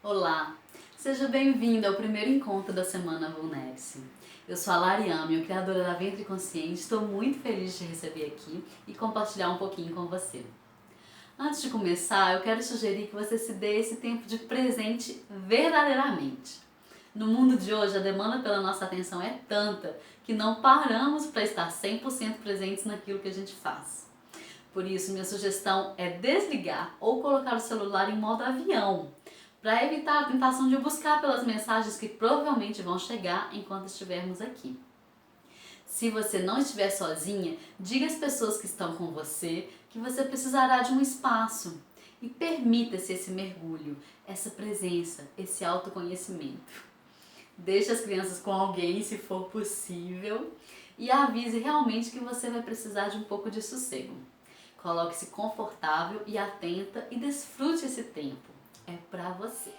Olá, seja bem-vindo ao primeiro encontro da Semana Vulnere-se. Eu sou a Lariame, criadora da Ventre Consciente. Estou muito feliz de te receber aqui e compartilhar um pouquinho com você. Antes de começar, eu quero sugerir que você se dê esse tempo de presente verdadeiramente. No mundo de hoje, a demanda pela nossa atenção é tanta que não paramos para estar 100% presentes naquilo que a gente faz. Por isso, minha sugestão é desligar ou colocar o celular em modo avião, para evitar a tentação de buscar pelas mensagens que provavelmente vão chegar enquanto estivermos aqui. Se você não estiver sozinha, diga às pessoas que estão com você que você precisará de um espaço e permita-se esse mergulho, essa presença, esse autoconhecimento. Deixe as crianças com alguém, se for possível, e avise realmente que você vai precisar de um pouco de sossego. Coloque-se confortável e atenta e desfrute esse tempo. É pra você.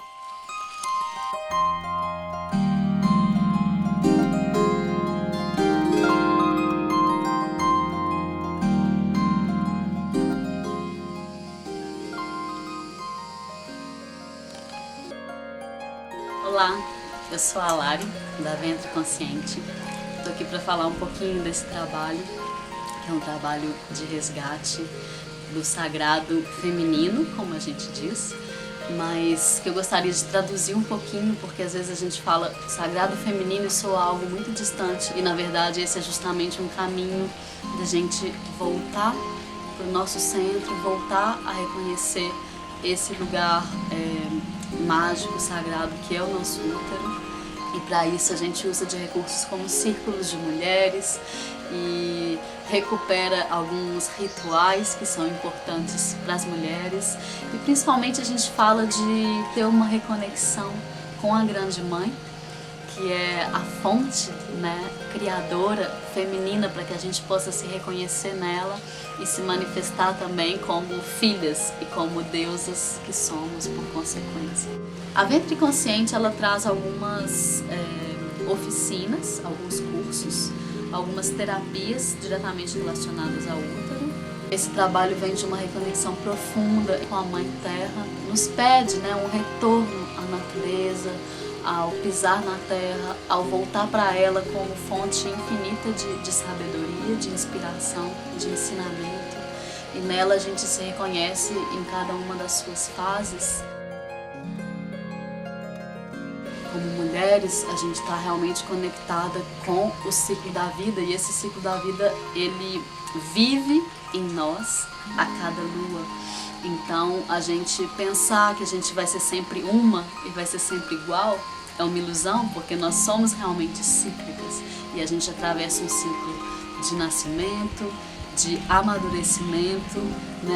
Olá, eu sou a Lari, da Ventre Consciente. Estou aqui para falar um pouquinho desse trabalho, que é um trabalho de resgate do sagrado feminino, como a gente diz, mas que eu gostaria de traduzir um pouquinho, porque às vezes a gente fala sagrado feminino e soa algo muito distante, e na verdade esse é justamente um caminho da gente voltar para o nosso centro, voltar a reconhecer esse lugar mágico, sagrado que é o nosso útero. E para isso a gente usa de recursos como círculos de mulheres e recupera alguns rituais que são importantes para as mulheres. E principalmente a gente fala de ter uma reconexão com a Grande Mãe, que é a fonte, criadora feminina, para que a gente possa se reconhecer nela e se manifestar também como filhas e como deusas que somos por consequência. A Ventre Consciente, ela traz algumas oficinas, alguns cursos, algumas terapias diretamente relacionadas ao útero. Esse trabalho vem de uma reconexão profunda com a Mãe Terra, nos pede um retorno à natureza, ao pisar na terra, ao voltar para ela como fonte infinita de sabedoria, de inspiração, de ensinamento. E nela a gente se reconhece em cada uma das suas fases. Como mulheres, a gente está realmente conectada com o ciclo da vida, e esse ciclo da vida, ele vive em nós a cada lua. Então, a gente pensar que a gente vai ser sempre uma e vai ser sempre igual é uma ilusão, porque nós somos realmente cíclicas e a gente atravessa um ciclo de nascimento, de amadurecimento,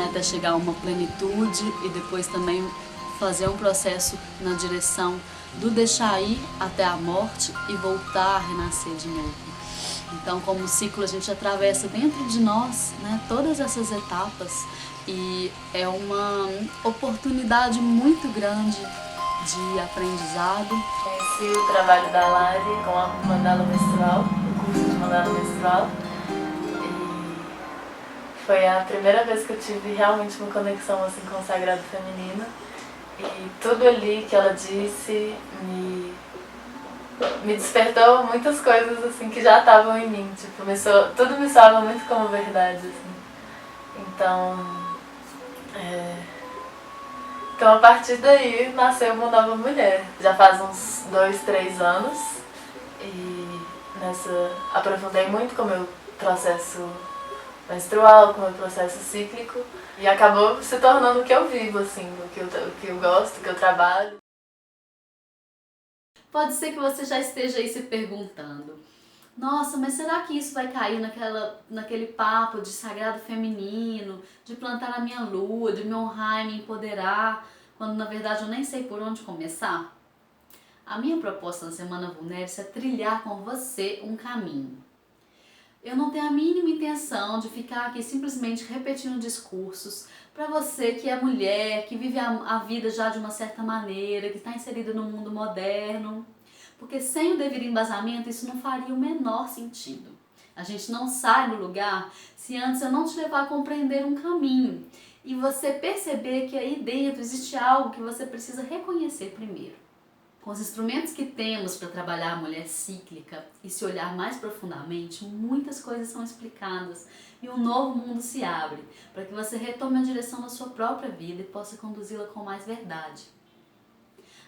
até chegar a uma plenitude e depois também fazer um processo na direção do deixar ir até a morte e voltar a renascer de novo. Então, como ciclo, a gente atravessa dentro de nós todas essas etapas, e é uma oportunidade muito grande de aprendizado. Conheci o trabalho da Lari com a mandala menstrual, o curso de mandala menstrual, e foi a primeira vez que eu tive realmente uma conexão assim com o sagrado feminino, e tudo ali que ela disse me despertou muitas coisas assim que já estavam em mim, tipo, tudo me soava muito como verdade, assim. Então a partir daí nasceu uma nova mulher. Já faz uns 2, 3 anos, e aprofundei muito com o meu processo menstrual, com o meu processo cíclico, e acabou se tornando o que eu vivo, assim, o que eu gosto, o que eu trabalho. Pode ser que você já esteja aí se perguntando: nossa, mas será que isso vai cair naquele papo de sagrado feminino, de plantar a minha lua, de me honrar e me empoderar, quando na verdade eu nem sei por onde começar? A minha proposta na Semana Vulnere-se é trilhar com você um caminho. Eu não tenho a mínima intenção de ficar aqui simplesmente repetindo discursos para você que é mulher, que vive a vida já de uma certa maneira, que está inserida no mundo moderno. Porque sem o devido embasamento isso não faria o menor sentido. A gente não sai do lugar se antes eu não te levar a compreender um caminho. e você perceber que aí dentro existe algo que você precisa reconhecer primeiro. Com os instrumentos que temos para trabalhar a mulher cíclica e se olhar mais profundamente, muitas coisas são explicadas e um novo mundo se abre para que você retome a direção da sua própria vida e possa conduzi-la com mais verdade.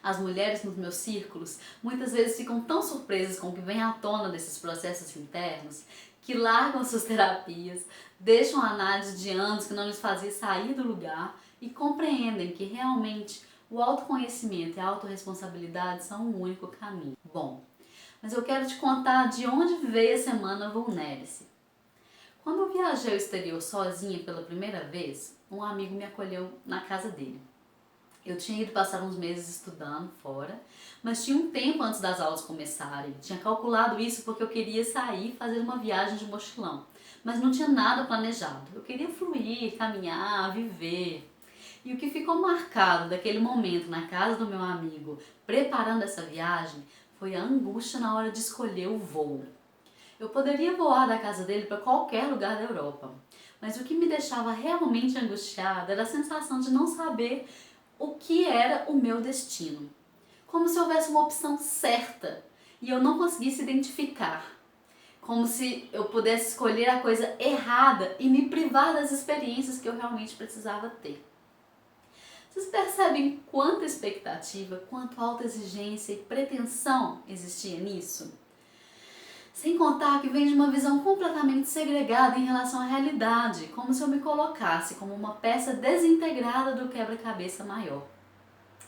As mulheres nos meus círculos muitas vezes ficam tão surpresas com o que vem à tona desses processos internos que largam suas terapias, deixam a análise de anos que não lhes fazia sair do lugar e compreendem que realmente o autoconhecimento e a autorresponsabilidade são o único caminho. Bom, mas eu quero te contar de onde veio a semana Vulnere-se. Quando eu viajei ao exterior sozinha pela primeira vez, um amigo me acolheu na casa dele. Eu tinha ido passar uns meses estudando fora, mas tinha um tempo antes das aulas começarem. Tinha calculado isso porque eu queria sair e fazer uma viagem de mochilão, mas não tinha nada planejado. Eu queria fluir, caminhar, viver. E o que ficou marcado daquele momento na casa do meu amigo, preparando essa viagem, foi a angústia na hora de escolher o voo. Eu poderia voar da casa dele para qualquer lugar da Europa, mas o que me deixava realmente angustiada era a sensação de não saber o que era o meu destino. Como se houvesse uma opção certa e eu não conseguisse identificar. Como se eu pudesse escolher a coisa errada e me privar das experiências que eu realmente precisava ter. Vocês percebem quanta expectativa, quanta alta exigência e pretensão existia nisso? Sem contar que vem de uma visão completamente segregada em relação à realidade, como se eu me colocasse como uma peça desintegrada do quebra-cabeça maior.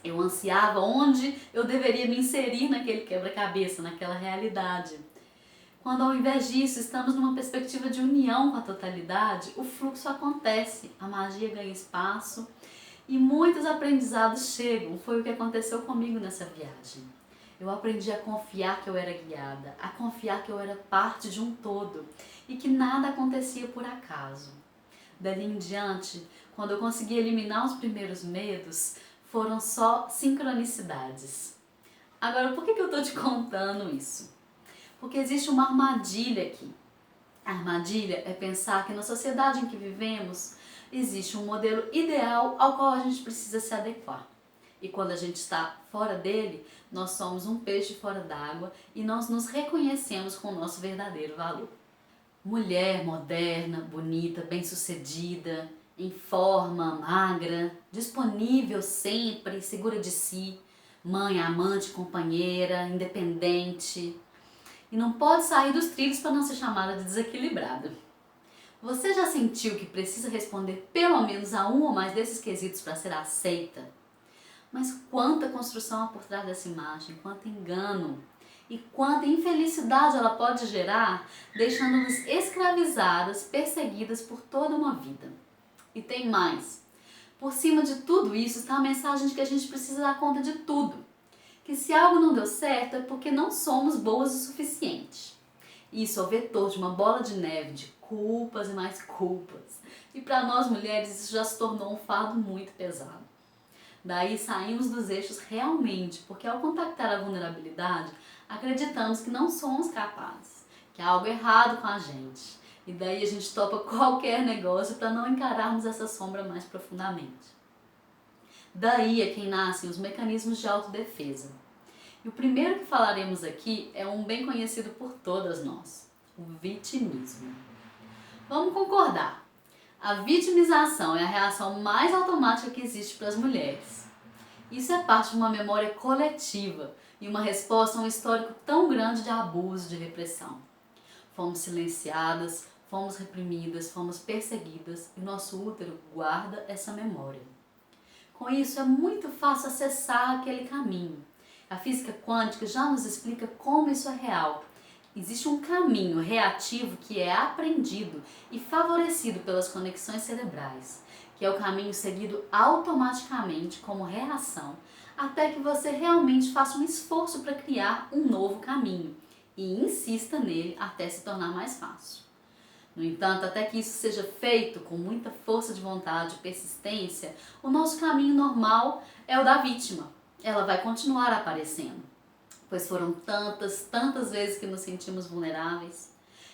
Eu ansiava onde eu deveria me inserir naquele quebra-cabeça, naquela realidade. Quando ao invés disso estamos numa perspectiva de união com a totalidade, o fluxo acontece, a magia ganha espaço e muitos aprendizados chegam. Foi o que aconteceu comigo nessa viagem. Eu aprendi a confiar que eu era guiada, a confiar que eu era parte de um todo e que nada acontecia por acaso. Dali em diante, quando eu consegui eliminar os primeiros medos, foram só sincronicidades. Agora, por que eu estou te contando isso? Porque existe uma armadilha aqui. A armadilha é pensar que na sociedade em que vivemos existe um modelo ideal ao qual a gente precisa se adequar. E quando a gente está fora dele, nós somos um peixe fora d'água e nós nos reconhecemos com o nosso verdadeiro valor. Mulher moderna, bonita, bem-sucedida, em forma, magra, disponível sempre, segura de si, mãe, amante, companheira, independente. E não pode sair dos trilhos para não ser chamada de desequilibrada. Você já sentiu que precisa responder pelo menos a um ou mais desses quesitos para ser aceita? Mas quanta construção há por trás dessa imagem, quanto engano e quanta infelicidade ela pode gerar, deixando-nos escravizadas, perseguidas por toda uma vida. E tem mais. Por cima de tudo isso está a mensagem de que a gente precisa dar conta de tudo. Que se algo não deu certo é porque não somos boas o suficiente. Isso é o vetor de uma bola de neve de culpas e mais culpas. E para nós mulheres isso já se tornou um fardo muito pesado. Daí saímos dos eixos realmente, porque ao contactar a vulnerabilidade, acreditamos que não somos capazes, que há algo errado com a gente. E daí a gente topa qualquer negócio para não encararmos essa sombra mais profundamente. Daí é que nascem os mecanismos de autodefesa. E o primeiro que falaremos aqui é um bem conhecido por todas nós, o vitimismo. Vamos concordar. A vitimização é a reação mais automática que existe para as mulheres. Isso é parte de uma memória coletiva e uma resposta a um histórico tão grande de abuso, de repressão. Fomos silenciadas, fomos reprimidas, fomos perseguidas e nosso útero guarda essa memória. Com isso é muito fácil acessar aquele caminho. A física quântica já nos explica como isso é real. Existe um caminho reativo que é aprendido e favorecido pelas conexões cerebrais, que é o caminho seguido automaticamente como reação, até que você realmente faça um esforço para criar um novo caminho e insista nele até se tornar mais fácil. No entanto, até que isso seja feito com muita força de vontade e persistência, o nosso caminho normal é o da vítima. Ela vai continuar aparecendo. Pois foram tantas vezes que nos sentimos vulneráveis.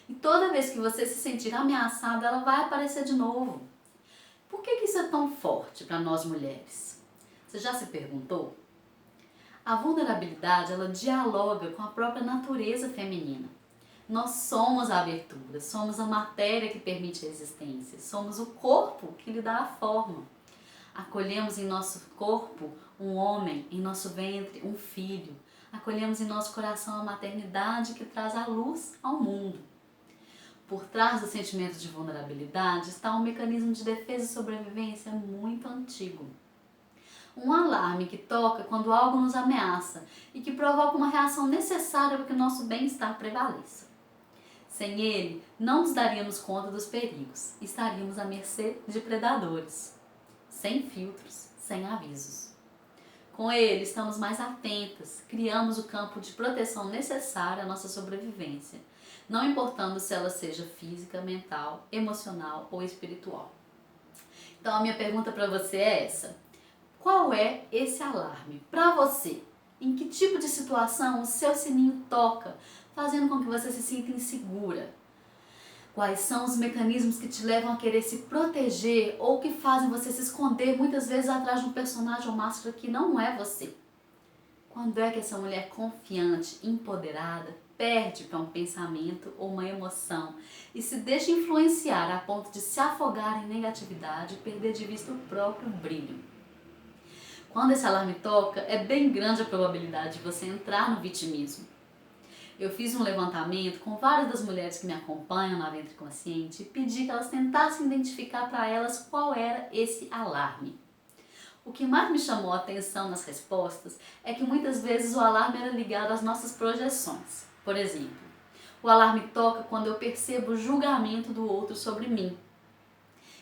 E toda vez que você se sentir ameaçada, ela vai aparecer de novo. Por que isso é tão forte para nós mulheres? Você já se perguntou? A vulnerabilidade, ela dialoga com a própria natureza feminina. Nós somos a abertura, somos a matéria que permite a existência, somos o corpo que lhe dá a forma. Acolhemos em nosso corpo um homem, em nosso ventre um filho. Acolhemos em nosso coração a maternidade que traz a luz ao mundo. Por trás do sentimento de vulnerabilidade está um mecanismo de defesa e sobrevivência muito antigo. Um alarme que toca quando algo nos ameaça e que provoca uma reação necessária para que o nosso bem-estar prevaleça. Sem ele, não nos daríamos conta dos perigos e estaríamos à mercê de predadores, sem filtros, sem avisos. Com ele, estamos mais atentas, criamos o campo de proteção necessário à nossa sobrevivência, não importando se ela seja física, mental, emocional ou espiritual. Então a minha pergunta para você é essa: qual é esse alarme para você? Em que tipo de situação o seu sininho toca, fazendo com que você se sinta insegura? Quais são os mecanismos que te levam a querer se proteger ou que fazem você se esconder muitas vezes atrás de um personagem ou máscara que não é você? Quando é que essa mulher confiante, empoderada, perde para um pensamento ou uma emoção e se deixa influenciar a ponto de se afogar em negatividade e perder de vista o próprio brilho? Quando esse alarme toca, é bem grande a probabilidade de você entrar no vitimismo. Eu fiz um levantamento com várias das mulheres que me acompanham na Ventre Consciente e pedi que elas tentassem identificar para elas qual era esse alarme. O que mais me chamou a atenção nas respostas é que muitas vezes o alarme era ligado às nossas projeções. Por exemplo, o alarme toca quando eu percebo o julgamento do outro sobre mim,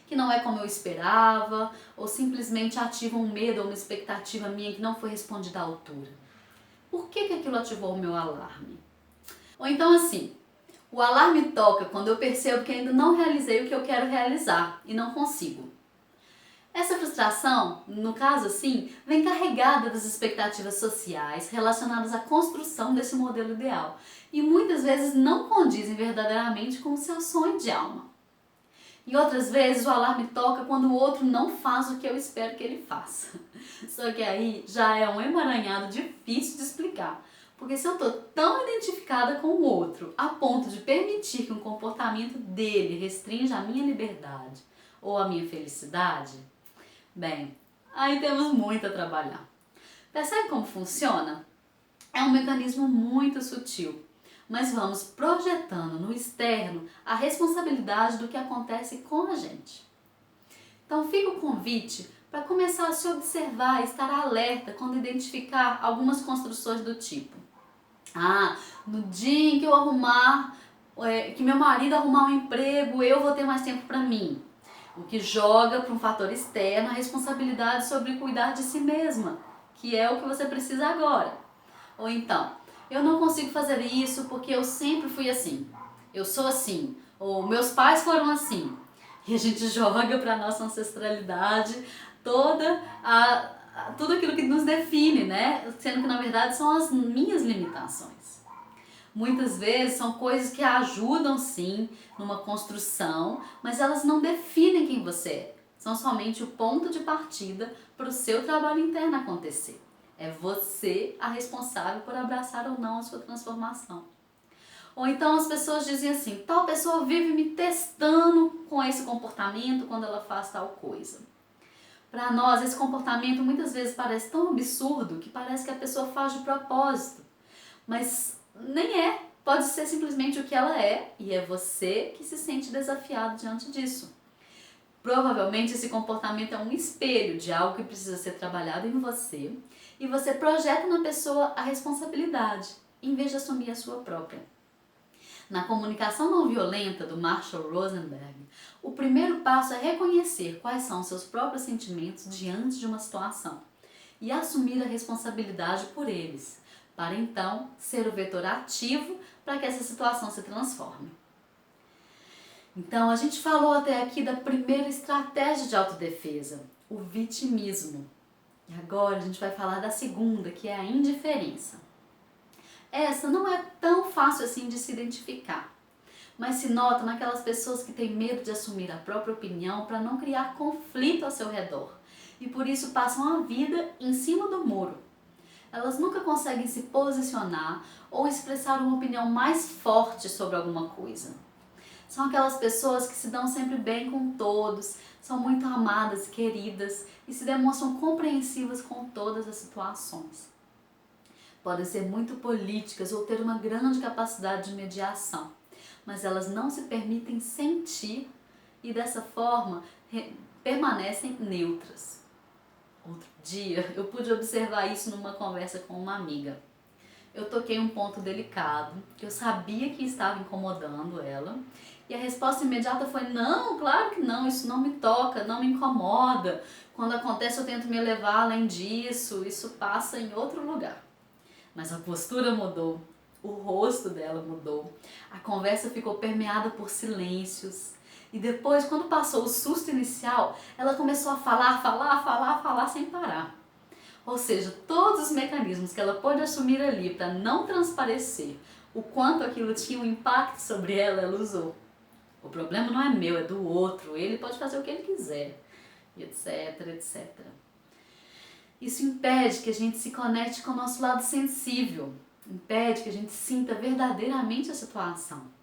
que não é como eu esperava, ou simplesmente ativa um medo ou uma expectativa minha que não foi respondida à altura. Por que aquilo ativou o meu alarme? Ou então assim, o alarme toca quando eu percebo que ainda não realizei o que eu quero realizar e não consigo. Essa frustração, no caso assim, vem carregada das expectativas sociais relacionadas à construção desse modelo ideal e muitas vezes não condizem verdadeiramente com o seu sonho de alma. E outras vezes o alarme toca quando o outro não faz o que eu espero que ele faça. Só que aí já é um emaranhado difícil de explicar. Porque se eu estou tão identificada com o outro a ponto de permitir que um comportamento dele restrinja a minha liberdade ou a minha felicidade, bem, aí temos muito a trabalhar. Percebe como funciona? É um mecanismo muito sutil, mas vamos projetando no externo a responsabilidade do que acontece com a gente. Então fica o convite para começar a se observar e estar alerta quando identificar algumas construções do tipo: no dia em que eu que meu marido arrumar um emprego, eu vou ter mais tempo para mim. O que joga para um fator externo a responsabilidade sobre cuidar de si mesma, que é o que você precisa agora. Ou então, eu não consigo fazer isso porque eu sempre fui assim, eu sou assim, ou meus pais foram assim. E a gente joga para a nossa ancestralidade tudo aquilo que nos define, né? Sendo que na verdade são as minhas limitações. Muitas vezes são coisas que ajudam sim numa construção, mas elas não definem quem você é. São somente o ponto de partida para o seu trabalho interno acontecer. É você a responsável por abraçar ou não a sua transformação. Ou então as pessoas dizem assim: tal pessoa vive me testando com esse comportamento quando ela faz tal coisa. Para nós, esse comportamento muitas vezes parece tão absurdo que parece que a pessoa faz de propósito. Mas nem é. Pode ser simplesmente o que ela é e é você que se sente desafiado diante disso. Provavelmente esse comportamento é um espelho de algo que precisa ser trabalhado em você e você projeta na pessoa a responsabilidade, em vez de assumir a sua própria. Na comunicação não violenta do Marshall Rosenberg, o primeiro passo é reconhecer quais são seus próprios sentimentos diante de uma situação e assumir a responsabilidade por eles, para então ser o vetor ativo para que essa situação se transforme. Então, a gente falou até aqui da primeira estratégia de autodefesa, o vitimismo. E agora a gente vai falar da segunda, que é a indiferença. Essa não é tão fácil assim de se identificar, mas se nota naquelas pessoas que têm medo de assumir a própria opinião para não criar conflito ao seu redor e por isso passam a vida em cima do muro. Elas nunca conseguem se posicionar ou expressar uma opinião mais forte sobre alguma coisa. São aquelas pessoas que se dão sempre bem com todos, são muito amadas e queridas e se demonstram compreensivas com todas as situações. Podem ser muito políticas ou ter uma grande capacidade de mediação, mas elas não se permitem sentir e dessa forma permanecem neutras. Outro dia eu pude observar isso numa conversa com uma amiga. Eu toquei um ponto delicado, que eu sabia que estava incomodando ela, e a resposta imediata foi: não, claro que não, isso não me toca, não me incomoda. Quando acontece eu tento me elevar além disso, isso passa em outro lugar. Mas a postura mudou, o rosto dela mudou, a conversa ficou permeada por silêncios. E depois, quando passou o susto inicial, ela começou a falar sem parar. Ou seja, todos os mecanismos que ela pôde assumir ali para não transparecer o quanto aquilo tinha um impacto sobre ela, ela usou. O problema não é meu, é do outro, ele pode fazer o que ele quiser, e etc, etc. Isso impede que a gente se conecte com o nosso lado sensível, impede que a gente sinta verdadeiramente a situação.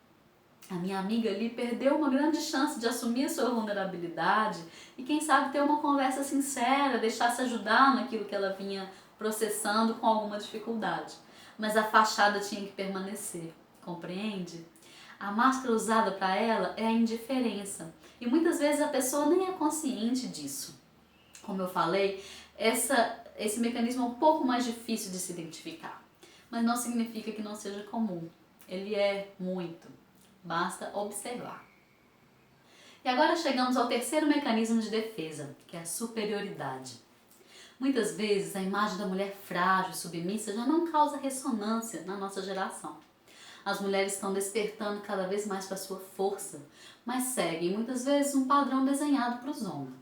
A minha amiga ali perdeu uma grande chance de assumir a sua vulnerabilidade e quem sabe ter uma conversa sincera, deixar-se ajudar naquilo que ela vinha processando com alguma dificuldade. Mas a fachada tinha que permanecer, compreende? A máscara usada para ela é a indiferença e muitas vezes a pessoa nem é consciente disso. Como eu falei, esse mecanismo é um pouco mais difícil de se identificar, mas não significa que não seja comum. Ele é muito. Basta observar. E agora chegamos ao terceiro mecanismo de defesa, que é a superioridade. Muitas vezes a imagem da mulher frágil e submissa já não causa ressonância na nossa geração. As mulheres estão despertando cada vez mais para a sua força, mas seguem muitas vezes um padrão desenhado para os homens.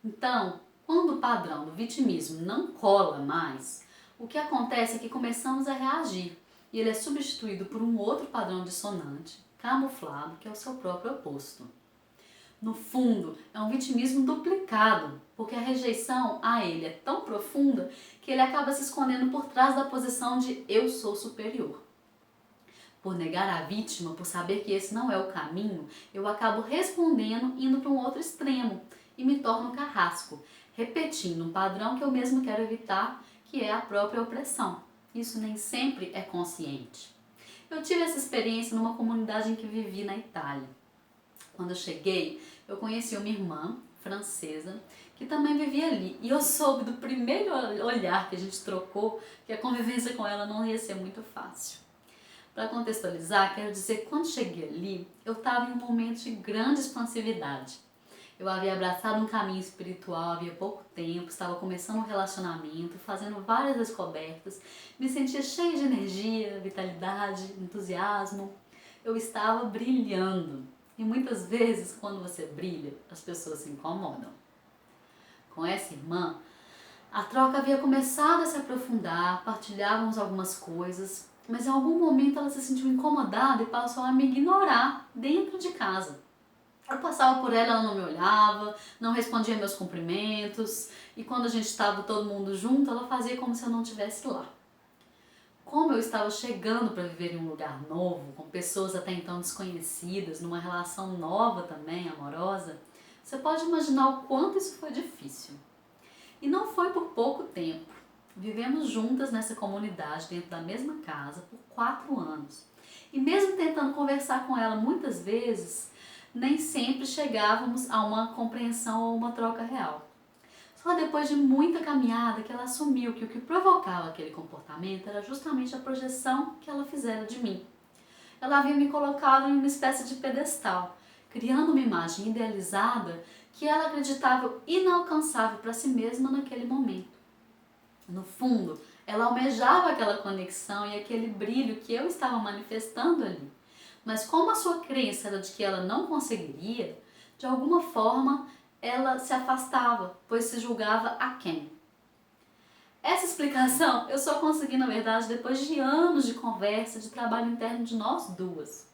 Então, quando o padrão do vitimismo não cola mais, o que acontece é que começamos a reagir. E ele é substituído por um outro padrão dissonante, camuflado, que é o seu próprio oposto. No fundo, é um vitimismo duplicado, porque a rejeição a ele é tão profunda que ele acaba se escondendo por trás da posição de eu sou superior. Por negar a vítima, por saber que esse não é o caminho, eu acabo respondendo indo para um outro extremo e me torno carrasco, repetindo um padrão que eu mesmo quero evitar, que é a própria opressão. Isso nem sempre é consciente. Eu tive essa experiência numa comunidade em que vivi na Itália. Quando eu cheguei, eu conheci uma irmã francesa que também vivia ali. E eu soube do primeiro olhar que a gente trocou que a convivência com ela não ia ser muito fácil. Para contextualizar, quero dizer que quando cheguei ali, eu estava em um momento de grande expansividade. Eu havia abraçado um caminho espiritual havia pouco tempo, estava começando um relacionamento, fazendo várias descobertas, me sentia cheia de energia, vitalidade, entusiasmo. Eu estava brilhando. E muitas vezes, quando você brilha, as pessoas se incomodam. Com essa irmã, a troca havia começado a se aprofundar, partilhávamos algumas coisas, mas em algum momento ela se sentiu incomodada e passou a me ignorar dentro de casa. Eu passava por ela não me olhava, não respondia meus cumprimentos e quando a gente estava todo mundo junto, ela fazia como se eu não estivesse lá. Como eu estava chegando para viver em um lugar novo, com pessoas até então desconhecidas, numa relação nova também, amorosa, você pode imaginar o quanto isso foi difícil. E não foi por pouco tempo. Vivemos juntas nessa comunidade, dentro da mesma casa, por 4 anos. E mesmo tentando conversar com ela muitas vezes, nem sempre chegávamos a uma compreensão ou uma troca real. Só depois de muita caminhada que ela assumiu que o que provocava aquele comportamento era justamente a projeção que ela fizera de mim. Ela havia me colocado em uma espécie de pedestal, criando uma imagem idealizada que ela acreditava inalcançável para si mesma naquele momento. No fundo, ela almejava aquela conexão e aquele brilho que eu estava manifestando ali. Mas como a sua crença era de que ela não conseguiria, de alguma forma ela se afastava, pois se julgava aquém. Essa explicação eu só consegui, na verdade, depois de anos de conversa, de trabalho interno de nós duas.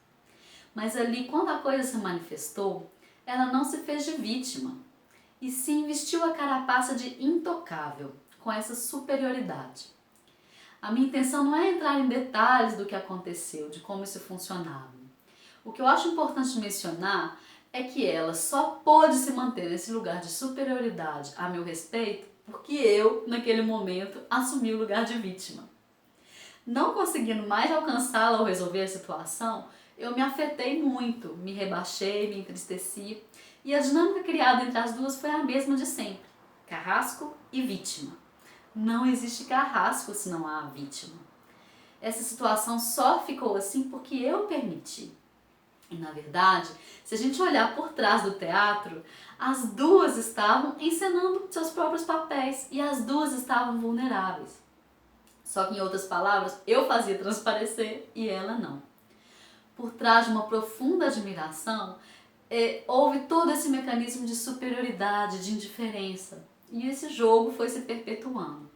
Mas ali, quando a coisa se manifestou, ela não se fez de vítima, e sim vestiu a carapaça de intocável, com essa superioridade. A minha intenção não é entrar em detalhes do que aconteceu, de como isso funcionava. O que eu acho importante mencionar é que ela só pôde se manter nesse lugar de superioridade a meu respeito porque eu, naquele momento, assumi o lugar de vítima. Não conseguindo mais alcançá-la ou resolver a situação, eu me afetei muito, me rebaixei, me entristeci, e a dinâmica criada entre as duas foi a mesma de sempre: carrasco e vítima. Não existe carrasco se não há vítima. Essa situação só ficou assim porque eu permiti. E na verdade, se a gente olhar por trás do teatro, as duas estavam encenando seus próprios papéis e as duas estavam vulneráveis. Só que, em outras palavras, eu fazia transparecer e ela não. Por trás de uma profunda admiração, houve todo esse mecanismo de superioridade, de indiferença. E esse jogo foi se perpetuando.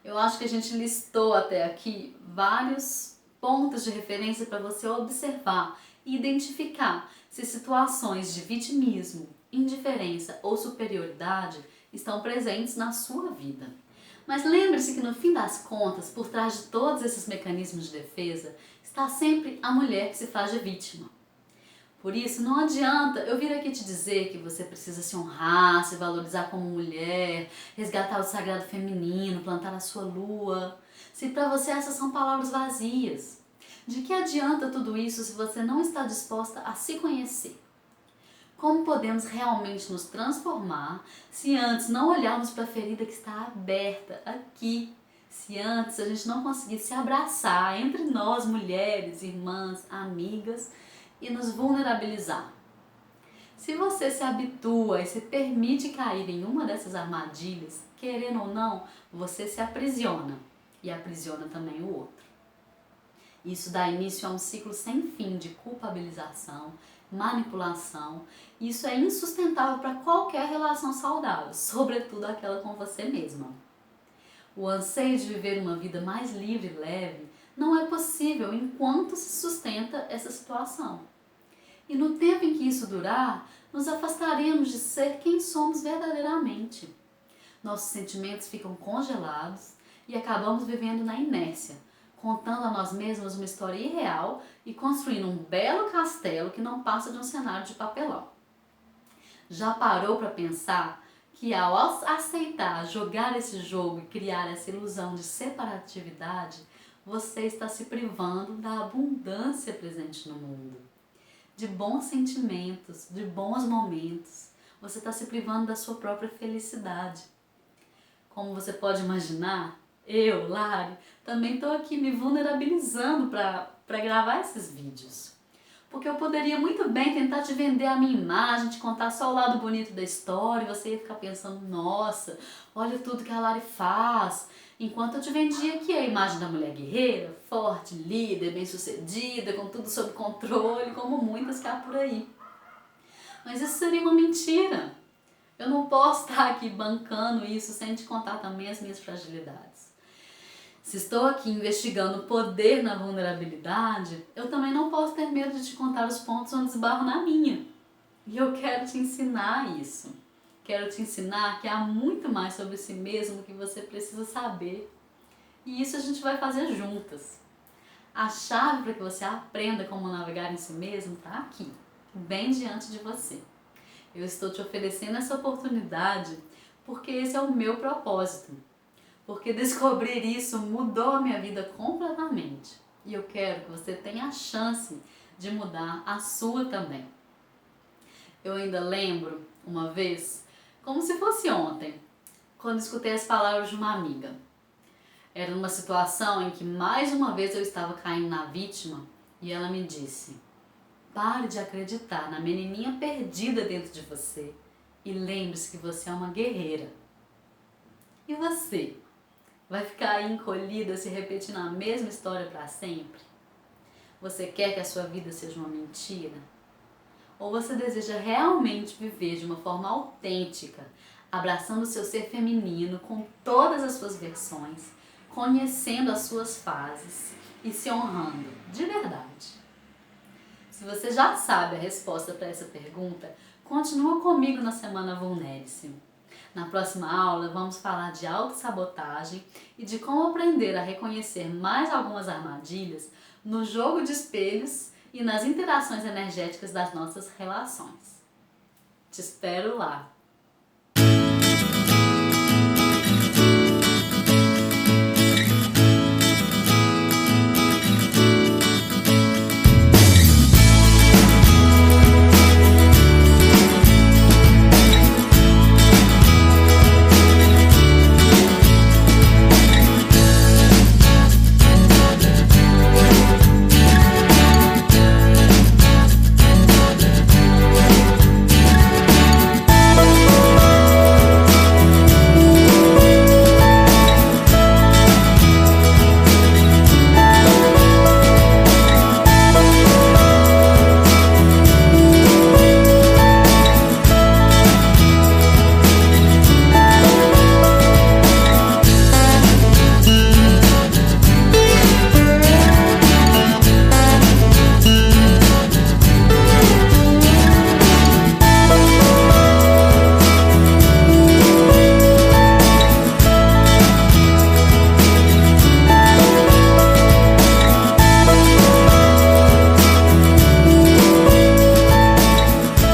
Eu acho que a gente listou até aqui vários pontos de referência para você observar e identificar se situações de vitimismo, indiferença ou superioridade estão presentes na sua vida. Mas lembre-se que no fim das contas, por trás de todos esses mecanismos de defesa, está sempre a mulher que se faz de vítima. Por isso, não adianta eu vir aqui te dizer que você precisa se honrar, se valorizar como mulher, resgatar o sagrado feminino, plantar a sua lua, se para você essas são palavras vazias. De que adianta tudo isso se você não está disposta a se conhecer? Como podemos realmente nos transformar se antes não olharmos para a ferida que está aberta aqui? Se antes a gente não conseguir se abraçar entre nós, mulheres, irmãs, amigas, e nos vulnerabilizar? Se você se habitua e se permite cair em uma dessas armadilhas, querendo ou não, você se aprisiona e aprisiona também o outro. Isso dá início a um ciclo sem fim de culpabilização, manipulação. Isso é insustentável para qualquer relação saudável, sobretudo aquela com você mesma. O anseio de viver uma vida mais livre e leve não é possível enquanto se sustenta essa situação. E no tempo em que isso durar, nos afastaremos de ser quem somos verdadeiramente. Nossos sentimentos ficam congelados e acabamos vivendo na inércia, contando a nós mesmos uma história irreal e construindo um belo castelo que não passa de um cenário de papelão. Já parou para pensar que ao aceitar jogar esse jogo e criar essa ilusão de separatividade, você está se privando da abundância presente no mundo, de bons sentimentos, de bons momentos. Você está se privando da sua própria felicidade. Como você pode imaginar, eu, Lari, também estou aqui me vulnerabilizando para gravar esses vídeos. Porque eu poderia muito bem tentar te vender a minha imagem, te contar só o lado bonito da história, e você ia ficar pensando: nossa, olha tudo que a Lari faz. Enquanto eu te vendia aqui a imagem da mulher guerreira, forte, líder, bem-sucedida, com tudo sob controle, como muitas que há por aí. Mas isso seria uma mentira. Eu não posso estar aqui bancando isso sem te contar também as minhas fragilidades. Se estou aqui investigando o poder na vulnerabilidade, eu também não posso ter medo de te contar os pontos onde esbarro na minha. E eu quero te ensinar isso. Quero te ensinar que há muito mais sobre si mesmo que você precisa saber. E isso a gente vai fazer juntas. A chave para que você aprenda como navegar em si mesmo está aqui, bem diante de você. Eu estou te oferecendo essa oportunidade porque esse é o meu propósito. Porque descobrir isso mudou a minha vida completamente. E eu quero que você tenha a chance de mudar a sua também. Eu ainda lembro, uma vez, como se fosse ontem, quando escutei as palavras de uma amiga. Era numa situação em que mais uma vez eu estava caindo na vítima e ela me disse: pare de acreditar na menininha perdida dentro de você e lembre-se que você é uma guerreira. E você? Vai ficar aí encolhida se repetindo a mesma história para sempre? Você quer que a sua vida seja uma mentira? Ou você deseja realmente viver de uma forma autêntica, abraçando o seu ser feminino com todas as suas versões, conhecendo as suas fases e se honrando de verdade? Se você já sabe a resposta para essa pergunta, continua comigo na Semana Vulnere-se. Na próxima aula vamos falar de autossabotagem e de como aprender a reconhecer mais algumas armadilhas no jogo de espelhos e nas interações energéticas das nossas relações. Te espero lá!